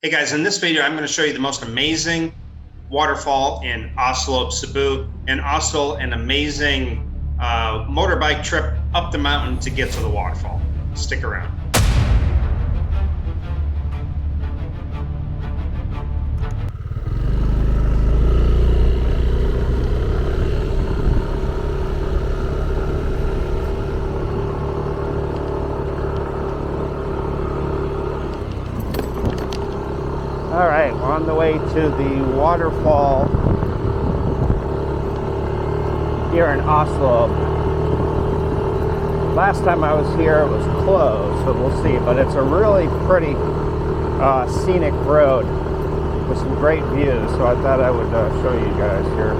Hey guys, in this video, I'm going to show you the most amazing waterfall in Olsob, Cebu, and also an amazing motorbike trip up the mountain to get to the waterfall. Stick around. All right, we're on the way to the waterfall here in Olsob. Last time I was here, it was closed, so we'll see. But it's a really pretty scenic road with some great views, so I thought I would show you guys here.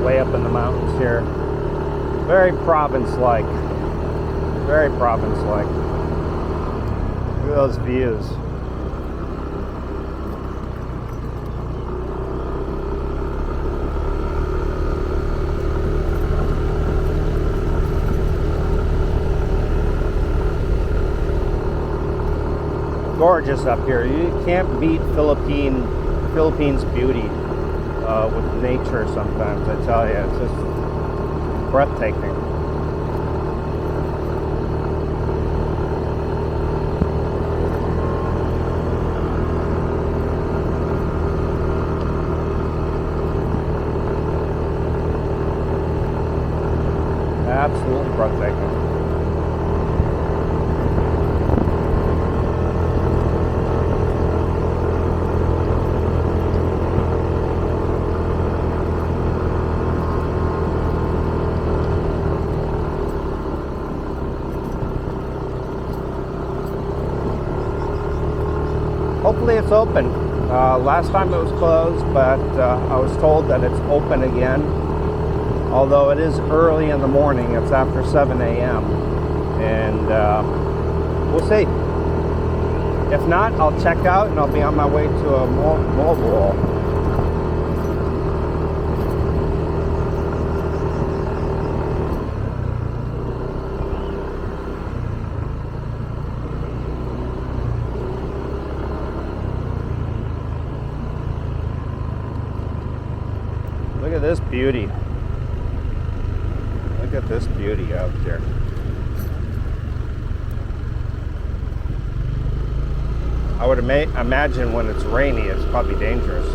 Way up in the mountains here. Very province-like. Very province-like. Look at those views. Gorgeous up here. You can't beat Philippines beauty. With nature sometimes, I tell you, it's just breathtaking. Absolutely breathtaking. Hopefully it's open. Last time it was closed, but I was told that it's open again. Although it is early in the morning, it's after 7 a.m. And we'll see. If not, I'll check out and I'll be on my way to a mobile. Look at this beauty. Look at this beauty out there. I would imagine when it's rainy, it's probably dangerous.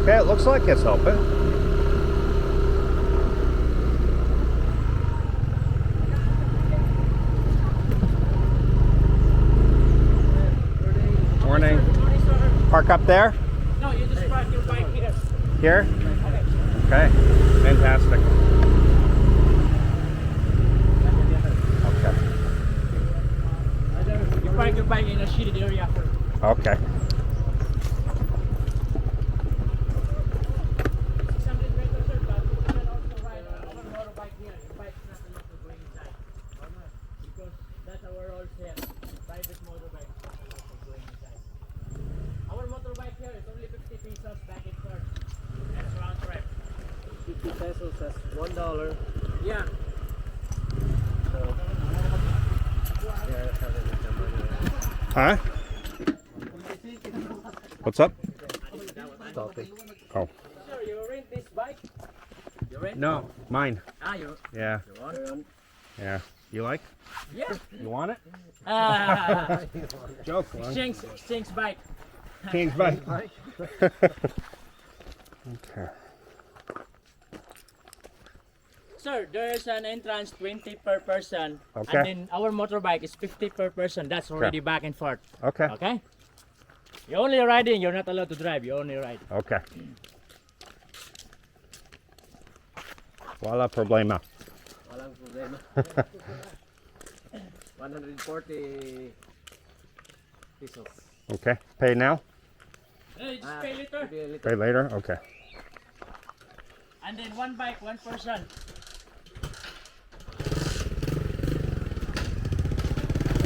Okay, it looks like it's open. Morning. Park up there? No, you just park your bike here. Here? Okay. Okay. Fantastic. Okay. You park your bike in a shaded area. Okay. 600 meters, sir, but you can also ride our motorbike here. Your bike's not allowed to go inside. Because that's our rules here. Private motorbike is not allowed to go inside. Our motorbike here is only 50 pesos back and forth. That's round trip. 50 pesos, that's $1. Yeah. So, yeah, that's how they make their money. Huh? What's up? Topic. Oh. Sir, you rent this bike? You rent? No, mine. Ah, you Yeah. want? Yeah. You like? Yeah. You want it? Ah, Joke. exchange bike. Change bike. Okay. Sir, there is an entrance 20 per person. Okay. And then our motorbike is 50 per person. That's already back and forth. Okay. Okay? You're only riding, you're not allowed to drive, you only ride. Okay. Wala problema. Walang problema. 140 pesos. Okay. Pay now? Hey, just pay later. Maybe a little. Pay later? Okay. And then one bike, one person.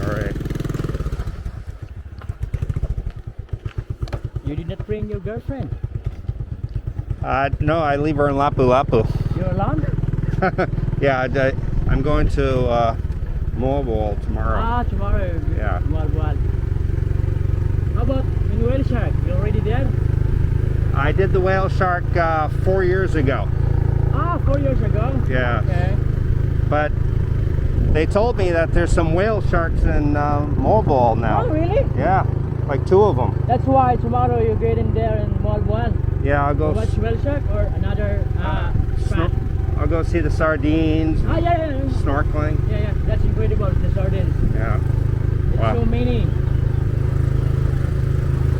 All right. You did not bring your girlfriend. No, I leave her in Lapu Lapu. You're alone? Yeah, I'm going to Mobile tomorrow. Ah, tomorrow. Yeah. Well. How about in Whale Shark? You already there? I did the whale shark 4 years ago. Ah, 4 years ago? Yeah. Okay. But they told me that there's some whale sharks in Mobile now. Oh, really? Yeah, like 2 of them. That's why tomorrow you get in there in Mall. Yeah, I'll go. Watch Whale Shark or another spot? I'll go see the sardines, Ah, yeah. snorkeling. Yeah. That's incredible, the sardines. Yeah, It's Wow. so many.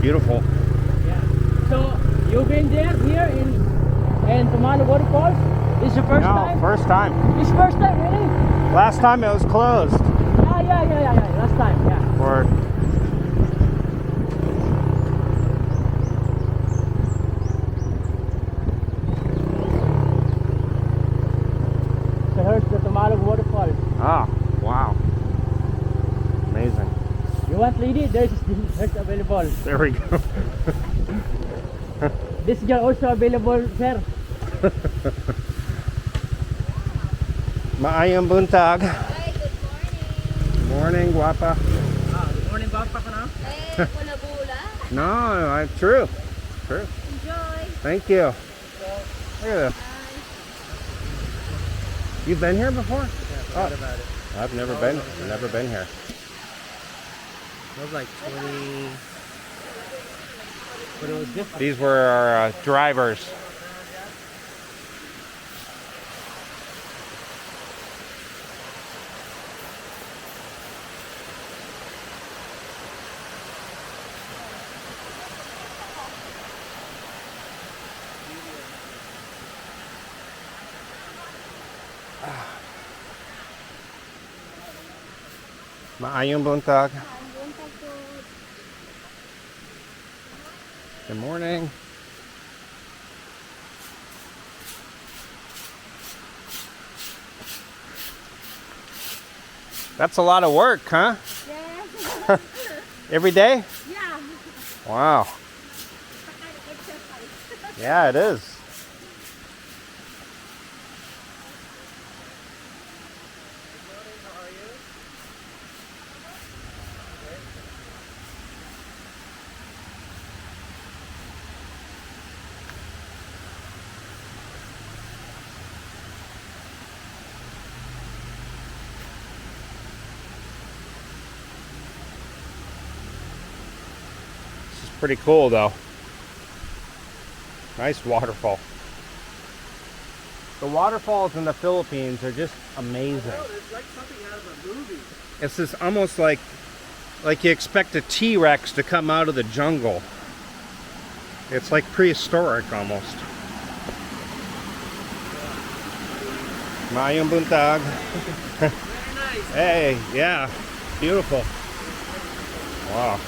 beautiful. Yeah. So you've been there here in Tumalog Waterfalls? This is the first No, time? first time. This first time, really? Last time it was closed. Yeah. Last time, yeah. Or So here's the Tumalog Waterfalls. ah, wow, amazing. You want lady? There's available. There we go. This is also available, sir. Maayong buntag. Hi, good Morning, morning. guapa. Good morning, Papa ka na? Hey, wala bula. No, true. True. Enjoy. Thank you. Look at this. You've been here before? Forgot about it. I've never been here. It was like 20. But it was different. These were our drivers. Maayong buntag. Good morning. That's a lot of work, huh? Yes. Every day? Yeah. Wow. Exercise. Yeah, it is. This is pretty cool though. Nice waterfall. The waterfalls in the Philippines are just amazing. It's like something out of a movie. It's just almost like you expect a T-Rex to come out of the jungle. It's like prehistoric almost. Mayong buntag. Hey, yeah, beautiful. Wow.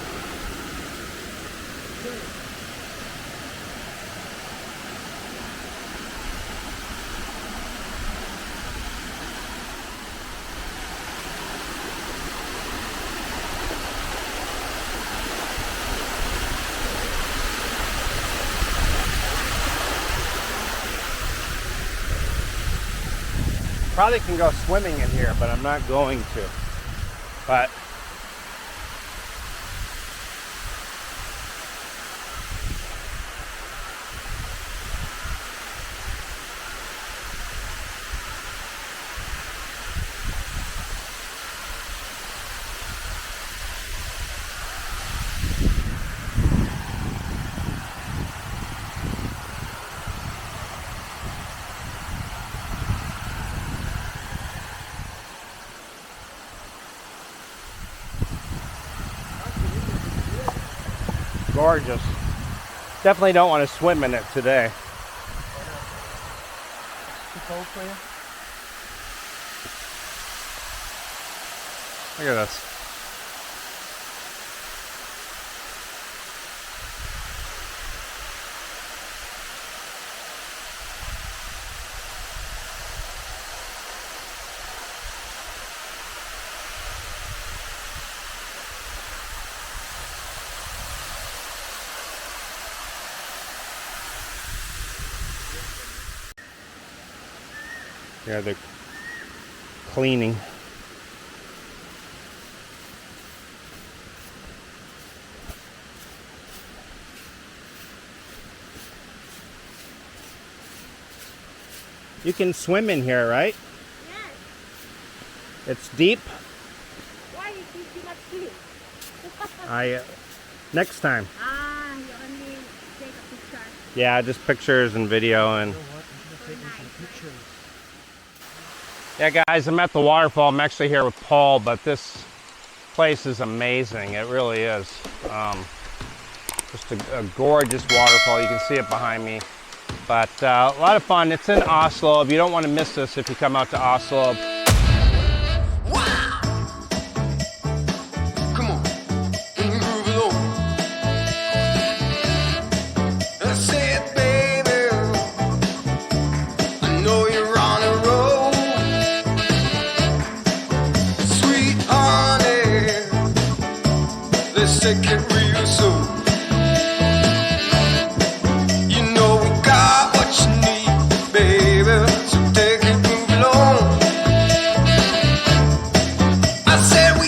Probably can go swimming in here, but I'm not going to. But gorgeous. Definitely don't want to swim in it today. Too cold for you? Look at this. Yeah, they're cleaning. You can swim in here, right? Yes. It's deep. Why you not sleep? Next time. Ah, you only take a picture. Yeah, just pictures and video and. You know what? I'm gonna take some pictures. Yeah, guys, I'm at the waterfall. I'm actually here with Paul, but this place is amazing. It really is. Just a gorgeous waterfall. You can see it behind me. But a lot of fun. It's in Olsob. You don't want to miss this if you come out to Olsob. Come on, groove it on. I said, baby, I know you're on a roll. Sweet honey, let's take it real slow. You know we got what you need, baby, so take it, move along. I said we